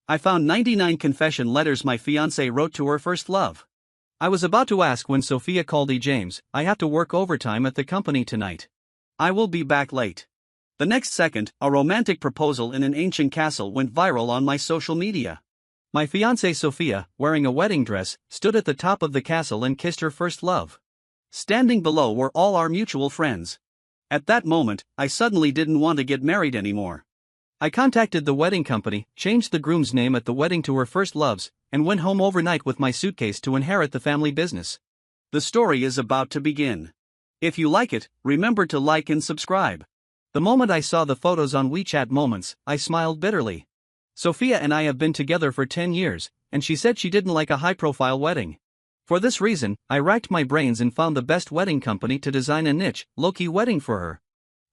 I found 99 confession letters my fiancée wrote to her first love. I was about to ask when Sophia called. James, I have to work overtime at the company tonight. I will be back late. The next second, a romantic proposal in an ancient castle went viral on my social media. My fiancée Sophia, wearing a wedding dress, stood at the top of the castle and kissed her first love. Standing below were all our mutual friends. At that moment, I suddenly didn't want to get married anymore. I contacted the wedding company, changed the groom's name at the wedding to her first loves, and went home overnight with my suitcase to inherit the family business. The story is about to begin. If you like it, remember to like and subscribe. The moment I saw the photos on WeChat Moments, I smiled bitterly. Sophia and I have been together for 10 years, and she said she didn't like a high-profile wedding. For this reason, I racked my brains and found the best wedding company to design a niche, low-key wedding for her.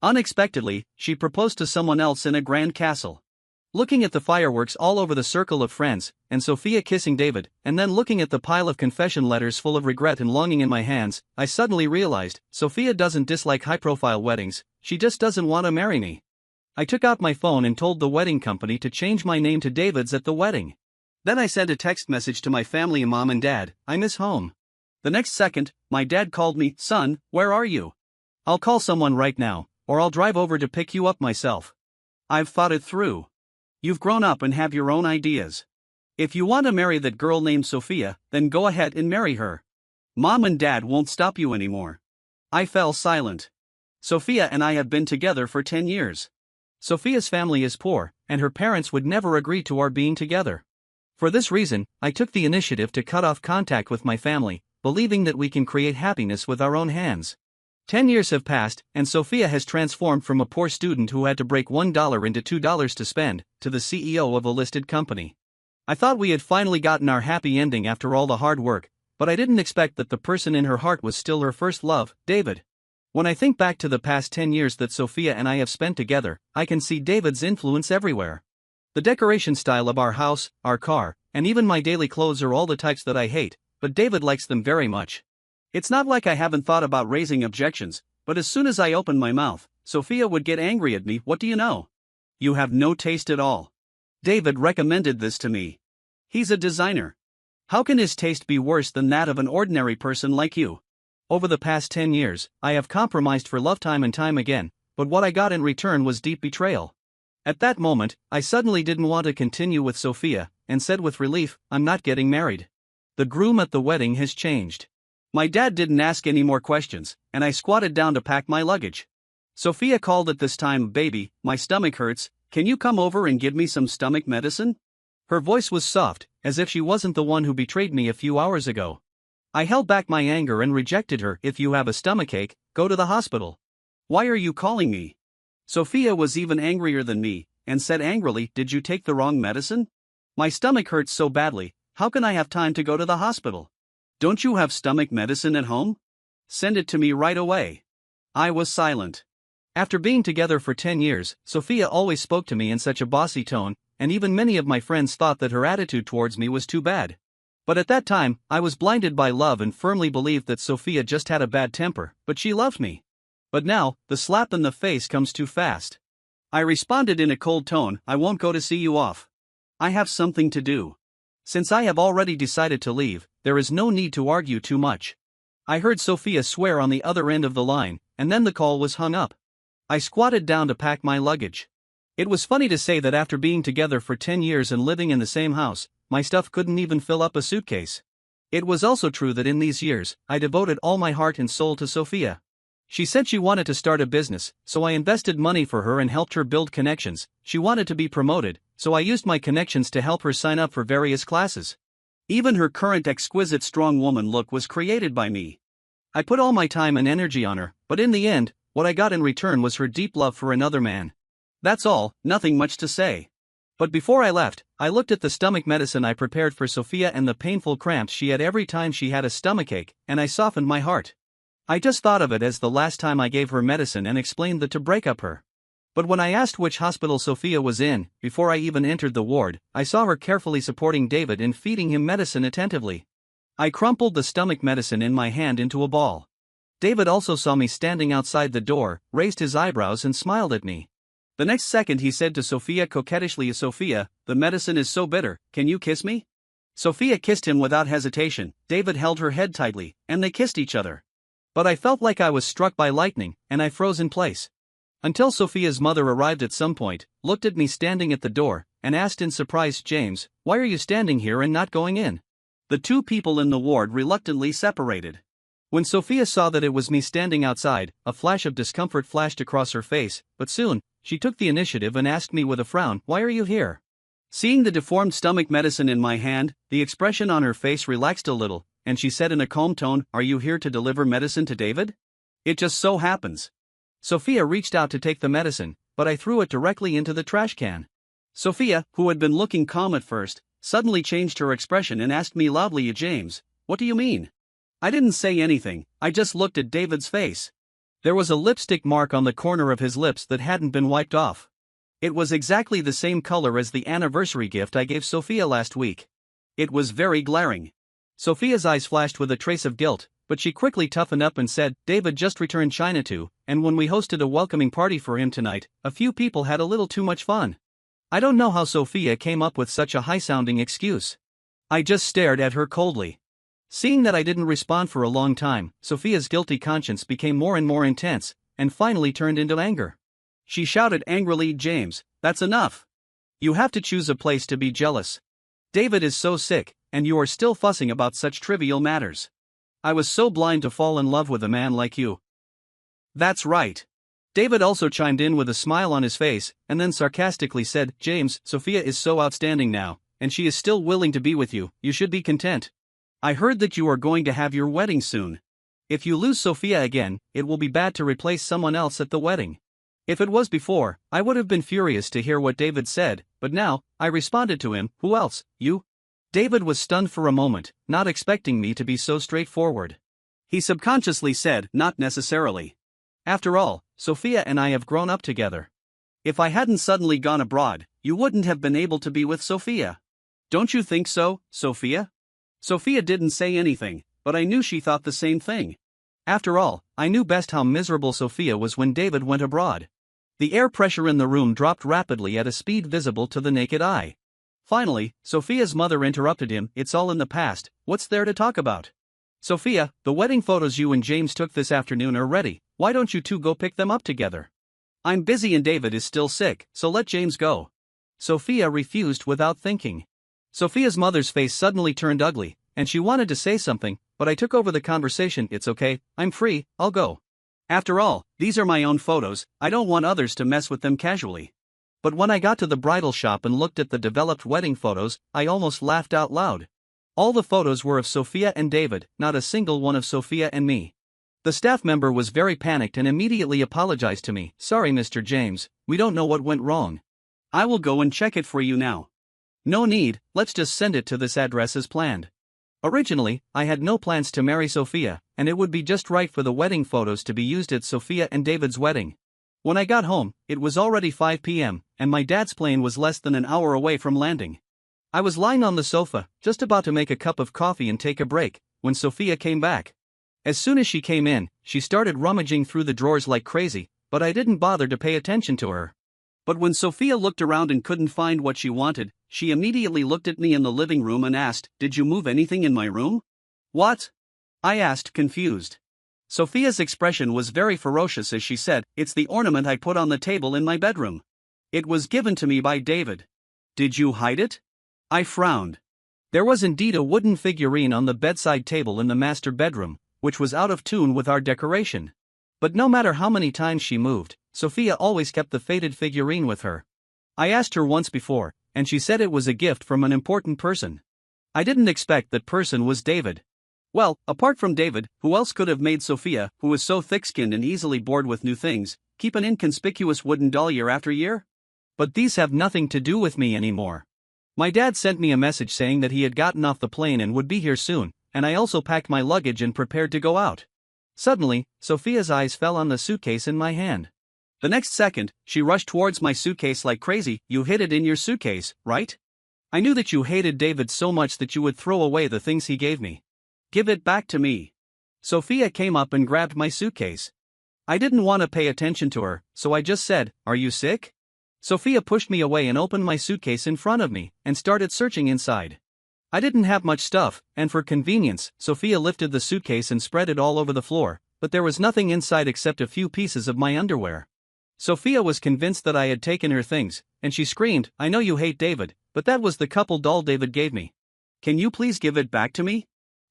Unexpectedly, she proposed to someone else in a grand castle. Looking at the fireworks all over the circle of friends, and Sophia kissing David, and then looking at the pile of confession letters full of regret and longing in my hands, I suddenly realized, Sophia doesn't dislike high-profile weddings, she just doesn't want to marry me. I took out my phone and told the wedding company to change my name to David's at the wedding. Then I sent a text message to my family, Mom and Dad, I miss home. The next second, my dad called me, Son, where are you? I'll call someone right now, or I'll drive over to pick you up myself. I've thought it through. You've grown up and have your own ideas. If you want to marry that girl named Sophia, then go ahead and marry her. Mom and Dad won't stop you anymore. I fell silent. Sophia and I have been together for 10 years. Sophia's family is poor, and her parents would never agree to our being together. For this reason, I took the initiative to cut off contact with my family, believing that we can create happiness with our own hands. 10 years have passed, and Sophia has transformed from a poor student who had to break $1 into $2 to spend, to the CEO of a listed company. I thought we had finally gotten our happy ending after all the hard work, but I didn't expect that the person in her heart was still her first love, David. When I think back to the past 10 years that Sophia and I have spent together, I can see David's influence everywhere. The decoration style of our house, our car, and even my daily clothes are all the types that I hate, but David likes them very much. It's not like I haven't thought about raising objections, but as soon as I opened my mouth, Sophia would get angry at me. What do you know? You have no taste at all. David recommended this to me. He's a designer. How can his taste be worse than that of an ordinary person like you? Over the past 10 years, I have compromised for love time and time again, but what I got in return was deep betrayal. At that moment, I suddenly didn't want to continue with Sophia, and said with relief, I'm not getting married. The groom at the wedding has changed. My dad didn't ask any more questions, and I squatted down to pack my luggage. Sophia called at this time, Baby, my stomach hurts, can you come over and give me some stomach medicine? Her voice was soft, as if she wasn't the one who betrayed me a few hours ago. I held back my anger and rejected her. If you have a stomachache, go to the hospital. Why are you calling me? Sophia was even angrier than me, and said angrily, Did you take the wrong medicine? My stomach hurts so badly, how can I have time to go to the hospital? Don't you have stomach medicine at home? Send it to me right away. I was silent. After being together for 10 years, Sophia always spoke to me in such a bossy tone, and even many of my friends thought that her attitude towards me was too bad. But at that time, I was blinded by love and firmly believed that Sophia just had a bad temper, but she loved me. But now, the slap in the face comes too fast. I responded in a cold tone, I won't go to see you off. I have something to do. Since I have already decided to leave, there is no need to argue too much. I heard Sophia swear on the other end of the line, and then the call was hung up. I squatted down to pack my luggage. It was funny to say that after being together for 10 years and living in the same house, my stuff couldn't even fill up a suitcase. It was also true that in these years, I devoted all my heart and soul to Sophia. She said she wanted to start a business, so I invested money for her and helped her build connections. She wanted to be promoted, so I used my connections to help her sign up for various classes. Even her current exquisite strong woman look was created by me. I put all my time and energy on her, but in the end, what I got in return was her deep love for another man. That's all, nothing much to say. But before I left, I looked at the stomach medicine I prepared for Sophia and the painful cramps she had every time she had a stomachache, and I softened my heart. I just thought of it as the last time I gave her medicine and explained that to break up her. But when I asked which hospital Sophia was in, before I even entered the ward, I saw her carefully supporting David and feeding him medicine attentively. I crumpled the stomach medicine in my hand into a ball. David also saw me standing outside the door, raised his eyebrows and smiled at me. The next second he said to Sophia coquettishly, Sophia, the medicine is so bitter, can you kiss me? Sophia kissed him without hesitation. David held her head tightly, and they kissed each other. But I felt like I was struck by lightning, and I froze in place. Until Sophia's mother arrived at some point, looked at me standing at the door, and asked in surprise, James, why are you standing here and not going in? The two people in the ward reluctantly separated. When Sophia saw that it was me standing outside, a flash of discomfort flashed across her face, but soon, she took the initiative and asked me with a frown, why are you here? Seeing the deformed stomach medicine in my hand, the expression on her face relaxed a little, and she said in a calm tone, are you here to deliver medicine to David? It just so happens. Sophia reached out to take the medicine, but I threw it directly into the trash can. Sophia, who had been looking calm at first, suddenly changed her expression and asked me loudly, James, what do you mean? I didn't say anything, I just looked at David's face. There was a lipstick mark on the corner of his lips that hadn't been wiped off. It was exactly the same color as the anniversary gift I gave Sophia last week. It was very glaring. Sophia's eyes flashed with a trace of guilt, but she quickly toughened up and said, David just returned China too, and when we hosted a welcoming party for him tonight, a few people had a little too much fun. I don't know how Sophia came up with such a high-sounding excuse. I just stared at her coldly. Seeing that I didn't respond for a long time, Sophia's guilty conscience became more and more intense, and finally turned into anger. She shouted angrily, James, that's enough. You have to choose a place to be jealous. David is so sick, and you are still fussing about such trivial matters. I was so blind to fall in love with a man like you. That's right. David also chimed in with a smile on his face, and then sarcastically said, James, Sophia is so outstanding now, and she is still willing to be with you, you should be content. I heard that you are going to have your wedding soon. If you lose Sophia again, it will be bad to replace someone else at the wedding. If it was before, I would have been furious to hear what David said, but now, I responded to him, who else, you? David was stunned for a moment, not expecting me to be so straightforward. He subconsciously said, not necessarily. After all, Sophia and I have grown up together. If I hadn't suddenly gone abroad, you wouldn't have been able to be with Sophia. Don't you think so, Sophia? Sophia didn't say anything, but I knew she thought the same thing. After all, I knew best how miserable Sophia was when David went abroad. The air pressure in the room dropped rapidly at a speed visible to the naked eye. Finally, Sophia's mother interrupted him, it's all in the past, what's there to talk about? Sophia, the wedding photos you and James took this afternoon are ready, why don't you two go pick them up together? I'm busy and David is still sick, so let James go. Sophia refused without thinking. Sophia's mother's face suddenly turned ugly, and she wanted to say something, but I took over the conversation, it's okay, I'm free, I'll go. After all, these are my own photos, I don't want others to mess with them casually. But when I got to the bridal shop and looked at the developed wedding photos, I almost laughed out loud. All the photos were of Sophia and David, not a single one of Sophia and me. The staff member was very panicked and immediately apologized to me, sorry Mr. James, we don't know what went wrong. I will go and check it for you now. No need, let's just send it to this address as planned. Originally, I had no plans to marry Sophia, and it would be just right for the wedding photos to be used at Sophia and David's wedding. When I got home, it was already 5 p.m., and my dad's plane was less than an hour away from landing. I was lying on the sofa, just about to make a cup of coffee and take a break, when Sophia came back. As soon as she came in, she started rummaging through the drawers like crazy, but I didn't bother to pay attention to her. But when Sophia looked around and couldn't find what she wanted, she immediately looked at me in the living room and asked, did you move anything in my room? What? I asked, confused. Sophia's expression was very ferocious as she said, it's the ornament I put on the table in my bedroom. It was given to me by David. Did you hide it? I frowned. There was indeed a wooden figurine on the bedside table in the master bedroom, which was out of tune with our decoration. But no matter how many times she moved, Sophia always kept the faded figurine with her. I asked her once before, and she said it was a gift from an important person. I didn't expect that person was David. Well, apart from David, who else could have made Sophia, who was so thick-skinned and easily bored with new things, keep an inconspicuous wooden doll year after year? But these have nothing to do with me anymore. My dad sent me a message saying that he had gotten off the plane and would be here soon, and I also packed my luggage and prepared to go out. Suddenly, Sophia's eyes fell on the suitcase in my hand. The next second, she rushed towards my suitcase like crazy. You hid it in your suitcase, right? I knew that you hated David so much that you would throw away the things he gave me. Give it back to me. Sophia came up and grabbed my suitcase. I didn't want to pay attention to her, so I just said, are you sick? Sophia pushed me away and opened my suitcase in front of me and started searching inside. I didn't have much stuff, and for convenience, Sophia lifted the suitcase and spread it all over the floor, but there was nothing inside except a few pieces of my underwear. Sophia was convinced that I had taken her things, and she screamed, "I know you hate David, but that was the couple doll David gave me. Can you please give it back to me?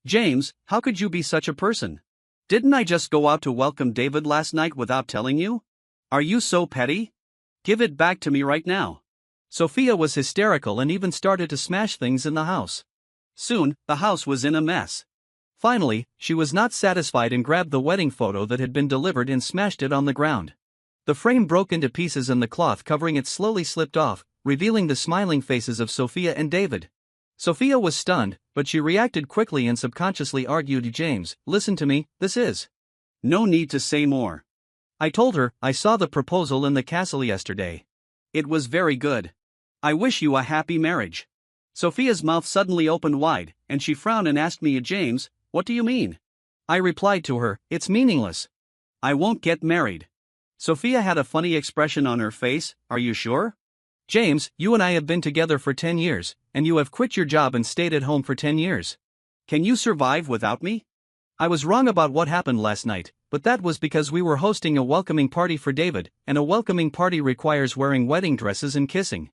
James, how could you be such a person? Didn't I just go out to welcome David last night without telling you? Are you so petty? Give it back to me right now." Sophia was hysterical and even started to smash things in the house. Soon, the house was in a mess. Finally, she was not satisfied and grabbed the wedding photo that had been delivered and smashed it on the ground. The frame broke into pieces and the cloth covering it slowly slipped off, revealing the smiling faces of Sophia and David. Sophia was stunned, but she reacted quickly and subconsciously argued, "James, listen to me, this is no need to say more." I told her, "I saw the proposal in the castle yesterday. It was very good. I wish you a happy marriage." Sophia's mouth suddenly opened wide, and she frowned and asked me, "James, what do you mean?" I replied to her, "It's meaningless. I won't get married." Sophia had a funny expression on her face. "Are you sure?" "James, you and I have been together for 10 years, and you have quit your job and stayed at home for 10 years. Can you survive without me?" I was wrong about what happened last night, but that was because we were hosting a welcoming party for David, and a welcoming party requires wearing wedding dresses and kissing.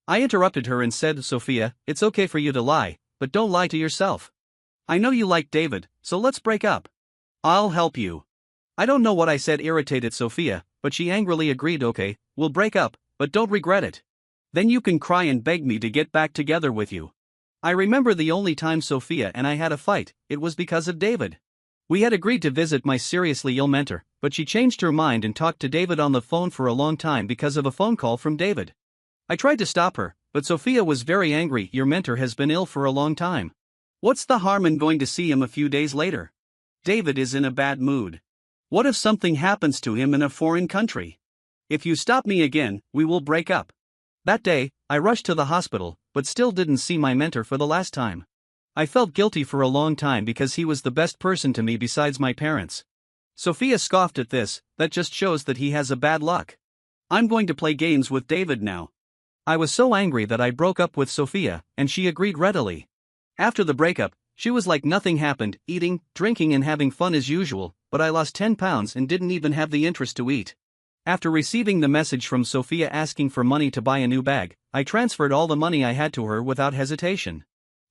I interrupted her and said, "Sophia, it's okay for you to lie, but don't lie to yourself. I know you like David, so let's break up. I'll help you." I don't know what I said irritated Sophia, but she angrily agreed, "Okay, we'll break up, but don't regret it. Then you can cry and beg me to get back together with you." I remember the only time Sophia and I had a fight, it was because of David. We had agreed to visit my seriously ill mentor, but she changed her mind and talked to David on the phone for a long time because of a phone call from David. I tried to stop her, but Sophia was very angry. "Your mentor has been ill for a long time. What's the harm in going to see him a few days later? David is in a bad mood. What if something happens to him in a foreign country? If you stop me again, we will break up." That day, I rushed to the hospital, but still didn't see my mentor for the last time. I felt guilty for a long time because he was the best person to me besides my parents. Sophia scoffed at this. "That just shows that he has a bad luck. I'm going to play games with David now." I was so angry that I broke up with Sophia, and she agreed readily. After the breakup, she was like nothing happened, eating, drinking and having fun as usual, but I lost 10 pounds and didn't even have the interest to eat. After receiving the message from Sophia asking for money to buy a new bag, I transferred all the money I had to her without hesitation.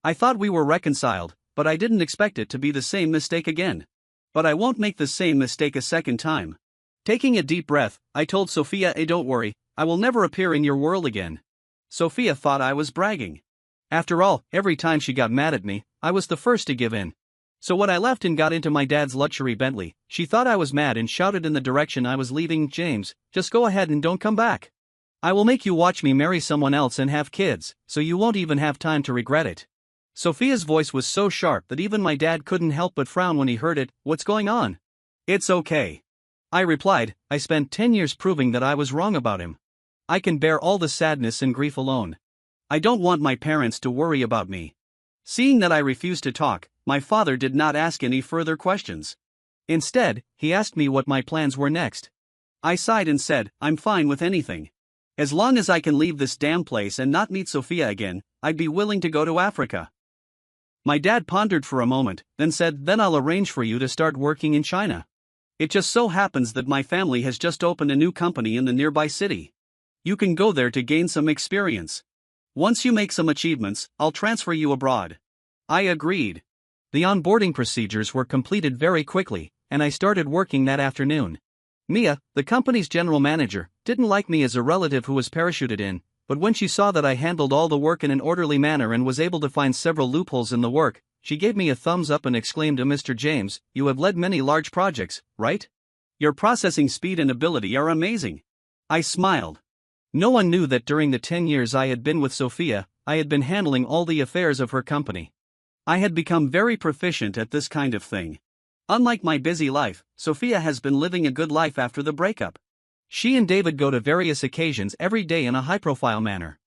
I thought we were reconciled, but I didn't expect it to be the same mistake again. But I won't make the same mistake a second time. Taking a deep breath, I told Sophia, "Don't worry, I will never appear in your world again." Sophia thought I was bragging. After all, every time she got mad at me, I was the first to give in. So when I left and got into my dad's luxury Bentley, she thought I was mad and shouted in the direction I was leaving, "James, just go ahead and don't come back. I will make you watch me marry someone else and have kids, so you won't even have time to regret it." Sophia's voice was so sharp that even my dad couldn't help but frown when he heard it. "What's going on?" "It's okay," I replied. "I spent 10 years proving that I was wrong about him. I can bear all the sadness and grief alone. I don't want my parents to worry about me." Seeing that I refused to talk, my father did not ask any further questions. Instead, he asked me what my plans were next. I sighed and said, "I'm fine with anything. As long as I can leave this damn place and not meet Sophia again, I'd be willing to go to Africa." My dad pondered for a moment, then said, "Then I'll arrange for you to start working in China. It just so happens that my family has just opened a new company in the nearby city. You can go there to gain some experience. Once you make some achievements, I'll transfer you abroad." I agreed. The onboarding procedures were completed very quickly, and I started working that afternoon. Mia, the company's general manager, didn't like me as a relative who was parachuted in, but when she saw that I handled all the work in an orderly manner and was able to find several loopholes in the work, she gave me a thumbs up and exclaimed, "Mr. James, you have led many large projects, right? Your processing speed and ability are amazing." I smiled. No one knew that during the 10 years I had been with Sophia, I had been handling all the affairs of her company. I had become very proficient at this kind of thing. Unlike my busy life, Sophia has been living a good life after the breakup. She and David go to various occasions every day in a high-profile manner.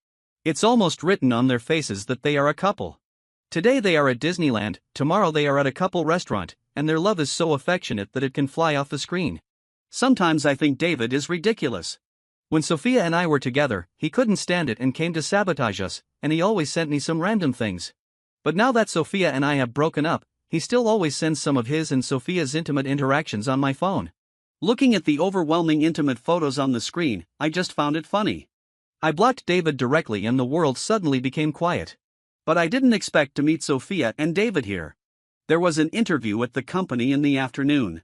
It's almost written on their faces that they are a couple. Today they are at Disneyland, tomorrow they are at a couple restaurant, and their love is so affectionate that it can fly off the screen. Sometimes I think David is ridiculous. When Sophia and I were together, he couldn't stand it and came to sabotage us, and he always sent me some random things. But now that Sophia and I have broken up, he still always sends some of his and Sophia's intimate interactions on my phone. Looking at the overwhelming intimate photos on the screen, I just found it funny. I blocked David directly and the world suddenly became quiet. But I didn't expect to meet Sophia and David here. There was an interview at the company in the afternoon.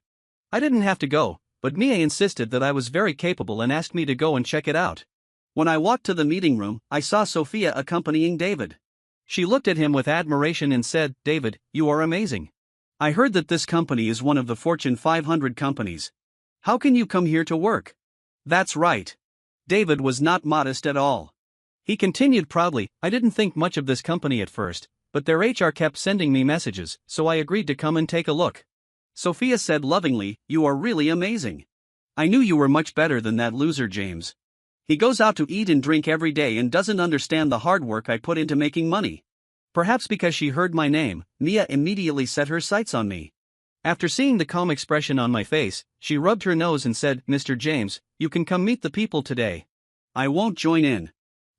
I didn't have to go, but Mia insisted that I was very capable and asked me to go and check it out. When I walked to the meeting room, I saw Sophia accompanying David. She looked at him with admiration and said, "David, you are amazing. I heard that this company is one of the Fortune 500 companies. How can you come here to work?" "That's right." David was not modest at all. He continued proudly, "I didn't think much of this company at first, but their HR kept sending me messages, so I agreed to come and take a look." Sophia said lovingly, "You are really amazing. I knew you were much better than that loser James. He goes out to eat and drink every day and doesn't understand the hard work I put into making money." Perhaps because she heard my name, Mia immediately set her sights on me. After seeing the calm expression on my face, she rubbed her nose and said, "Mr. James, you can come meet the people today." "I won't join in."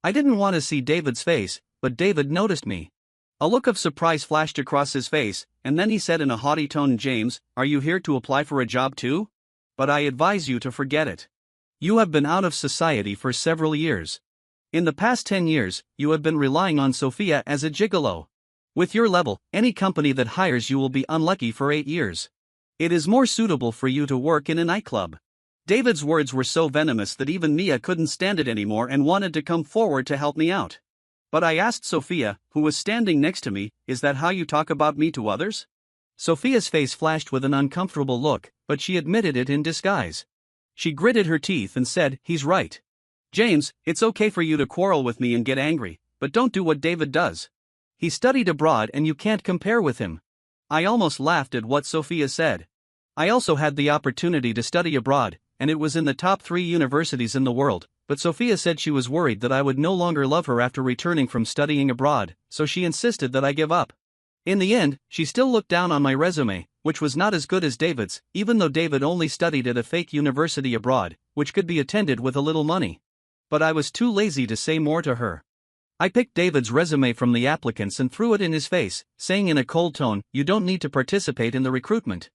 I didn't want to see David's face, but David noticed me. A look of surprise flashed across his face, and then he said in a haughty tone, "James, are you here to apply for a job too? But I advise you to forget it. You have been out of society for several years. In the past 10 years, you have been relying on Sophia as a gigolo. With your level, any company that hires you will be unlucky for 8 years. It is more suitable for you to work in a nightclub." David's words were so venomous that even Mia couldn't stand it anymore and wanted to come forward to help me out. But I asked Sophia, who was standing next to me, "Is that how you talk about me to others?" Sophia's face flashed with an uncomfortable look, but she admitted it in disguise. She gritted her teeth and said, "He's right. James, it's okay for you to quarrel with me and get angry, but don't do what David does. He studied abroad and you can't compare with him." I almost laughed at what Sophia said. I also had the opportunity to study abroad, and it was in the top 3 universities in the world, but Sophia said she was worried that I would no longer love her after returning from studying abroad, so she insisted that I give up. In the end, she still looked down on my resume, which was not as good as David's, even though David only studied at a fake university abroad, which could be attended with a little money. But I was too lazy to say more to her. I picked David's resume from the applicants and threw it in his face, saying in a cold tone, "You don't need to participate in the recruitment."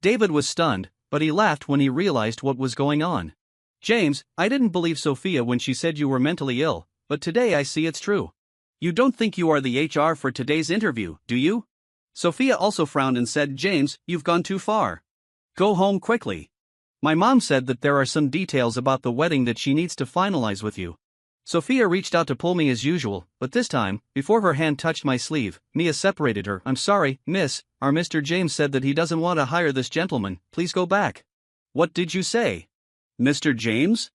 David was stunned, but he laughed when he realized what was going on. "James, I didn't believe Sophia when she said you were mentally ill, but today I see it's true. You don't think you are the HR for today's interview, do you?" Sophia also frowned and said, "James, you've gone too far. Go home quickly. My mom said that there are some details about the wedding that she needs to finalize with you." Sophia reached out to pull me as usual, but this time, before her hand touched my sleeve, Mia separated her. "I'm sorry, miss, our Mr. James said that he doesn't want to hire this gentleman, please go back." "What did you say? Mr. James?"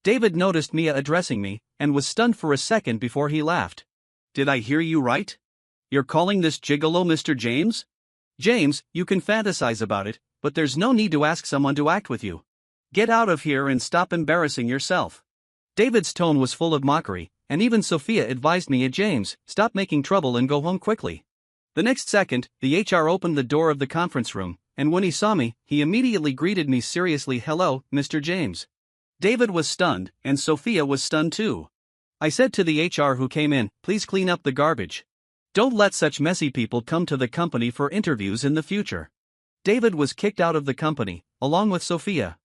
David noticed Mia addressing me, and was stunned for a second before he laughed. "Did I hear you right? You're calling this gigolo Mr. James? James, you can fantasize about it, but there's no need to ask someone to act with you. Get out of here and stop embarrassing yourself." David's tone was full of mockery, and even Sophia advised me, "James, stop making trouble and go home quickly." The next second, the HR opened the door of the conference room, and when he saw me, he immediately greeted me seriously, "Hello, Mr. James." David was stunned, and Sophia was stunned too. I said to the HR who came in, "Please clean up the garbage. Don't let such messy people come to the company for interviews in the future." David was kicked out of the company, along with Sophia.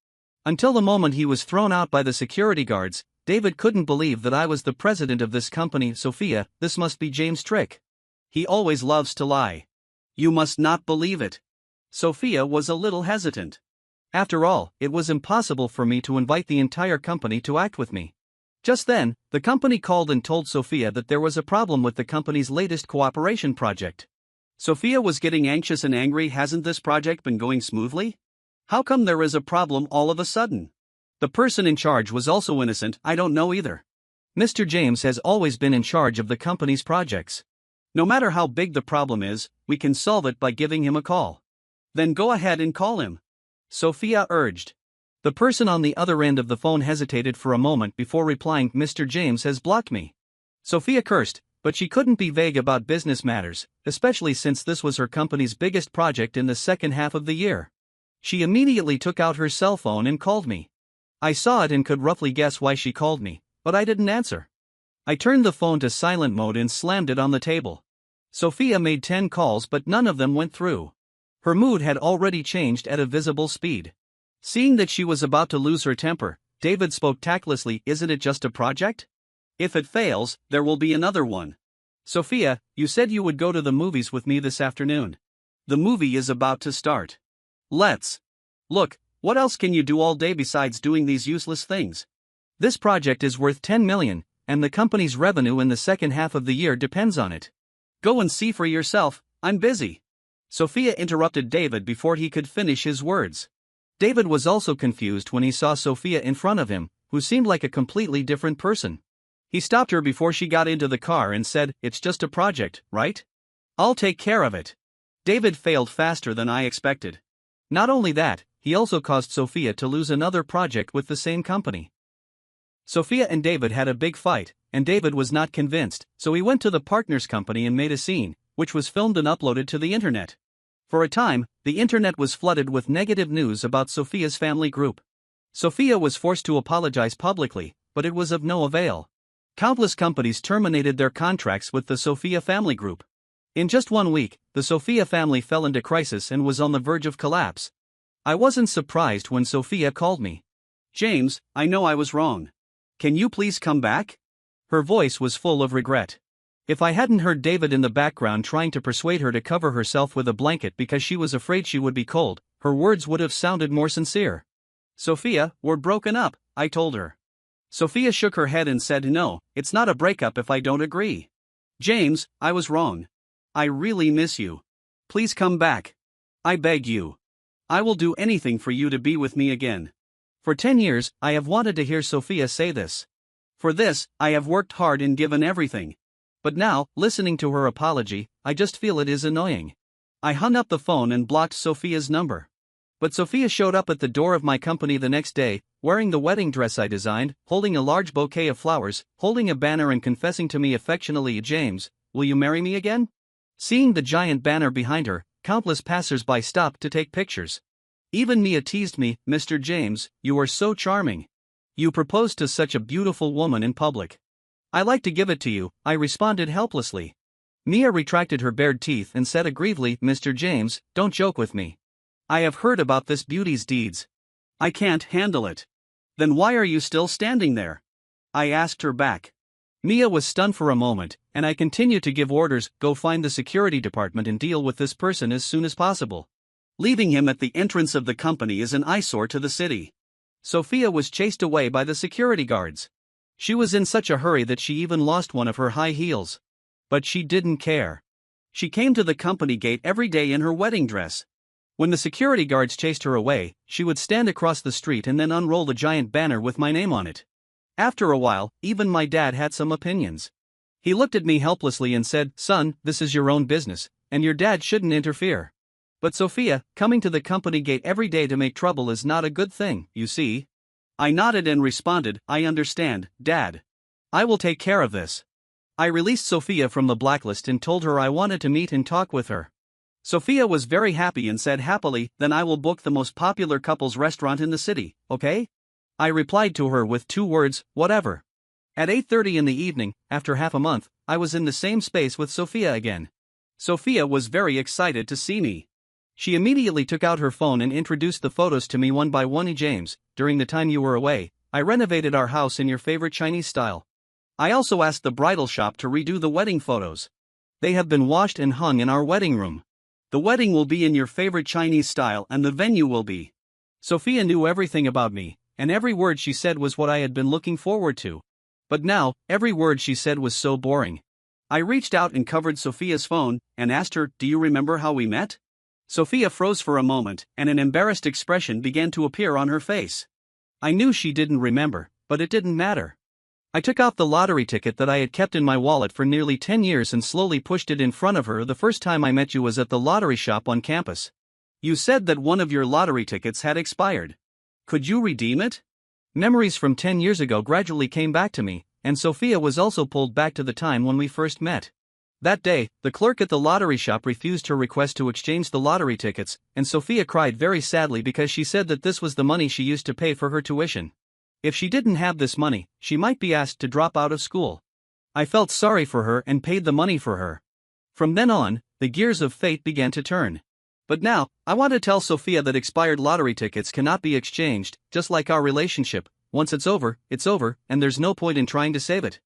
Until the moment he was thrown out by the security guards, David couldn't believe that I was the president of this company. "Sophia, this must be James' trick. He always loves to lie. You must not believe it." Sophia was a little hesitant. After all, it was impossible for me to invite the entire company to act with me. Just then, the company called and told Sophia that there was a problem with the company's latest cooperation project. Sophia was getting anxious and angry. "Hasn't this project been going smoothly? How come there is a problem all of a sudden?" The person in charge was also innocent. "I don't know either. Mr. James has always been in charge of the company's projects. No matter how big the problem is, we can solve it by giving him a call." "Then go ahead and call him," Sophia urged. The person on the other end of the phone hesitated for a moment before replying, "Mr. James has blocked me." Sophia cursed, but she couldn't be vague about business matters, especially since this was her company's biggest project in the second half of the year. She immediately took out her cell phone and called me. I saw it and could roughly guess why she called me, but I didn't answer. I turned the phone to silent mode and slammed it on the table. Sophia made 10 calls but none of them went through. Her mood had already changed at a visible speed. Seeing that she was about to lose her temper, David spoke tactlessly, "Isn't it just a project? If it fails, there will be another one. Sophia, you said you would go to the movies with me this afternoon. The movie is about to start. Let's. Look, what else can you do all day besides doing these useless things? This project is worth 10 million, and the company's revenue in the second half of the year depends on it. Go and see for yourself, I'm busy." Sophia interrupted David before he could finish his words. David was also confused when he saw Sophia in front of him, who seemed like a completely different person. He stopped her before she got into the car and said, "It's just a project, right? I'll take care of it." David failed faster than I expected. Not only that, he also caused Sophia to lose another project with the same company. Sophia and David had a big fight, and David was not convinced, so he went to the partner's company and made a scene, which was filmed and uploaded to the internet. For a time, the internet was flooded with negative news about Sophia's family group. Sophia was forced to apologize publicly, but it was of no avail. Countless companies terminated their contracts with the Sophia family group. In just 1 week, the Sophia family fell into crisis and was on the verge of collapse. I wasn't surprised when Sophia called me. "James, I know I was wrong. Can you please come back?" Her voice was full of regret. If I hadn't heard David in the background trying to persuade her to cover herself with a blanket because she was afraid she would be cold, her words would have sounded more sincere. "Sophia, we're broken up," I told her. Sophia shook her head and said, "No, it's not a breakup if I don't agree. James, I was wrong. I really miss you. Please come back. I beg you. I will do anything for you to be with me again." For 10 years, I have wanted to hear Sophia say this. For this, I have worked hard and given everything. But now, listening to her apology, I just feel it is annoying. I hung up the phone and blocked Sophia's number. But Sophia showed up at the door of my company the next day, wearing the wedding dress I designed, holding a large bouquet of flowers, holding a banner and confessing to me affectionately, "James, will you marry me again?" Seeing the giant banner behind her, countless passers-by stopped to take pictures. Even Mia teased me, "Mr. James, you are so charming. You proposed to such a beautiful woman in public." "I like to give it to you," I responded helplessly. Mia retracted her bared teeth and said aggrievedly, "Mr. James, don't joke with me. I have heard about this beauty's deeds. I can't handle it." "Then why are you still standing there?" I asked her back. Mia was stunned for a moment, and I continued to give orders, "Go find the security department and deal with this person as soon as possible. Leaving him at the entrance of the company is an eyesore to the city." Sophia was chased away by the security guards. She was in such a hurry that she even lost one of her high heels. But she didn't care. She came to the company gate every day in her wedding dress. When the security guards chased her away, she would stand across the street and then unroll the giant banner with my name on it. After a while, even my dad had some opinions. He looked at me helplessly and said, "Son, this is your own business, and your dad shouldn't interfere." "But Sophia, coming to the company gate every day to make trouble is not a good thing, you see." I nodded and responded, "I understand, Dad. I will take care of this." I released Sophia from the blacklist and told her I wanted to meet and talk with her. Sophia was very happy and said happily, "Then I will book the most popular couples restaurant in the city, okay?" I replied to her with 2 words, "Whatever." At 8:30 in the evening, after half a month, I was in the same space with Sophia again. Sophia was very excited to see me. She immediately took out her phone and introduced the photos to me one by one. "James, during the time you were away, I renovated our house in your favorite Chinese style. I also asked the bridal shop to redo the wedding photos. They have been washed and hung in our wedding room. The wedding will be in your favorite Chinese style and the venue will be." Sophia knew everything about me, and every word she said was what I had been looking forward to. But now, every word she said was so boring. I reached out and covered Sophia's phone, and asked her, "Do you remember how we met?" Sophia froze for a moment, and an embarrassed expression began to appear on her face. I knew she didn't remember, but it didn't matter. I took out the lottery ticket that I had kept in my wallet for nearly 10 years and slowly pushed it in front of her. "The first time I met you was at the lottery shop on campus. You said that one of your lottery tickets had expired. Could you redeem it?" Memories from 10 years ago gradually came back to me, and Sophia was also pulled back to the time when we first met. That day, the clerk at the lottery shop refused her request to exchange the lottery tickets, and Sophia cried very sadly because she said that this was the money she used to pay for her tuition. If she didn't have this money, she might be asked to drop out of school. I felt sorry for her and paid the money for her. From then on, the gears of fate began to turn. But now, I want to tell Sophia that expired lottery tickets cannot be exchanged, just like our relationship. Once it's over, and there's no point in trying to save it.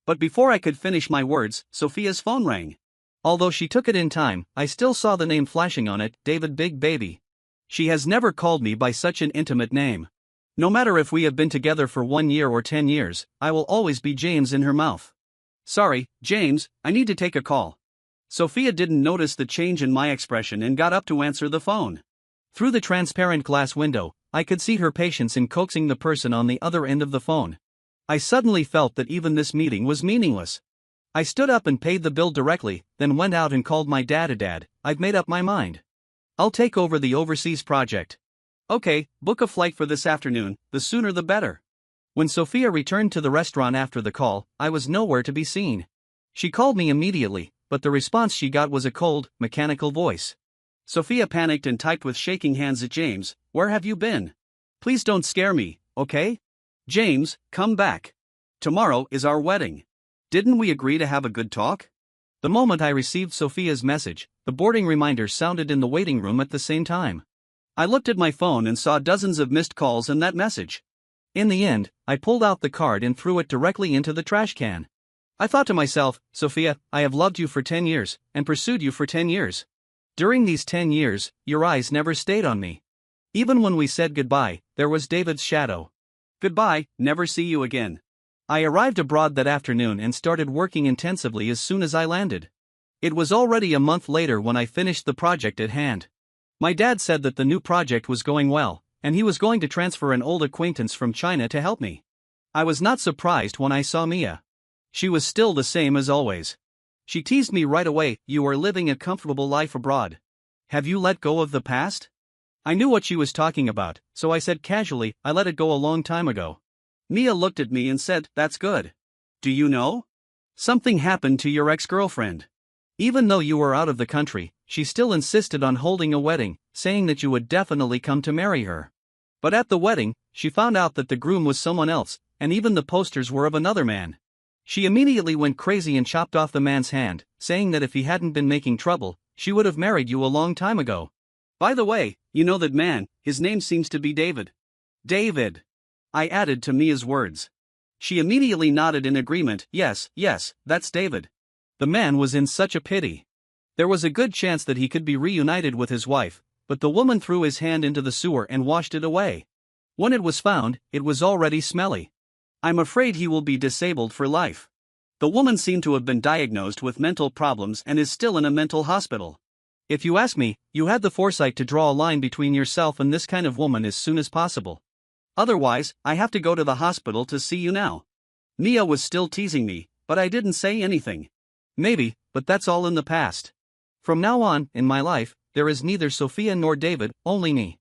But before I could finish my words, Sophia's phone rang. Although she took it in time, I still saw the name flashing on it, David Big Baby. She has never called me by such an intimate name. No matter if we have been together for 1 year or 10 years, I will always be James in her mouth. Sorry, James, I need to take a call. Sophia didn't notice the change in my expression and got up to answer the phone. Through the transparent glass window, I could see her patience in coaxing the person on the other end of the phone. I suddenly felt that even this meeting was meaningless. I stood up and paid the bill directly, then went out and called my dad. Dad, I've made up my mind. I'll take over the overseas project. Okay, book a flight for this afternoon, the sooner the better. When Sophia returned to the restaurant after the call, I was nowhere to be seen. She called me immediately, but the response she got was a cold, mechanical voice. Sophia panicked and typed with shaking hands at James, "Where have you been? Please don't scare me, okay? James, come back. Tomorrow is our wedding. Didn't we agree to have a good talk?" The moment I received Sophia's message, the boarding reminder sounded in the waiting room at the same time. I looked at my phone and saw dozens of missed calls and that message. In the end, I pulled out the card and threw it directly into the trash can. I thought to myself, Sophia, I have loved you for 10 years, and pursued you for 10 years. During these 10 years, your eyes never stayed on me. Even when we said goodbye, there was David's shadow. Goodbye, never see you again. I arrived abroad that afternoon and started working intensively as soon as I landed. It was already a month later when I finished the project at hand. My dad said that the new project was going well, and he was going to transfer an old acquaintance from China to help me. I was not surprised when I saw Mia. She was still the same as always. She teased me right away, "You are living a comfortable life abroad. Have you let go of the past?" I knew what she was talking about, so I said casually, "I let it go a long time ago." Mia looked at me and said, "That's good. Do you know? Something happened to your ex-girlfriend. Even though you were out of the country, she still insisted on holding a wedding, saying that you would definitely come to marry her. But at the wedding, she found out that the groom was someone else, and even the posters were of another man. She immediately went crazy and chopped off the man's hand, saying that if he hadn't been making trouble, she would have married you a long time ago. By the way, you know that man, his name seems to be David." "David," I added to Mia's words. She immediately nodded in agreement. Yes, that's David. The man was in such a pity. There was a good chance that he could be reunited with his wife, but the woman threw his hand into the sewer and washed it away. When it was found, it was already smelly. I'm afraid he will be disabled for life. The woman seemed to have been diagnosed with mental problems and is still in a mental hospital. If you ask me, you had the foresight to draw a line between yourself and this kind of woman as soon as possible. Otherwise, I have to go to the hospital to see you now. Mia was still teasing me, but I didn't say anything. Maybe, but that's all in the past. From now on, in my life, there is neither Sophia nor David, only me.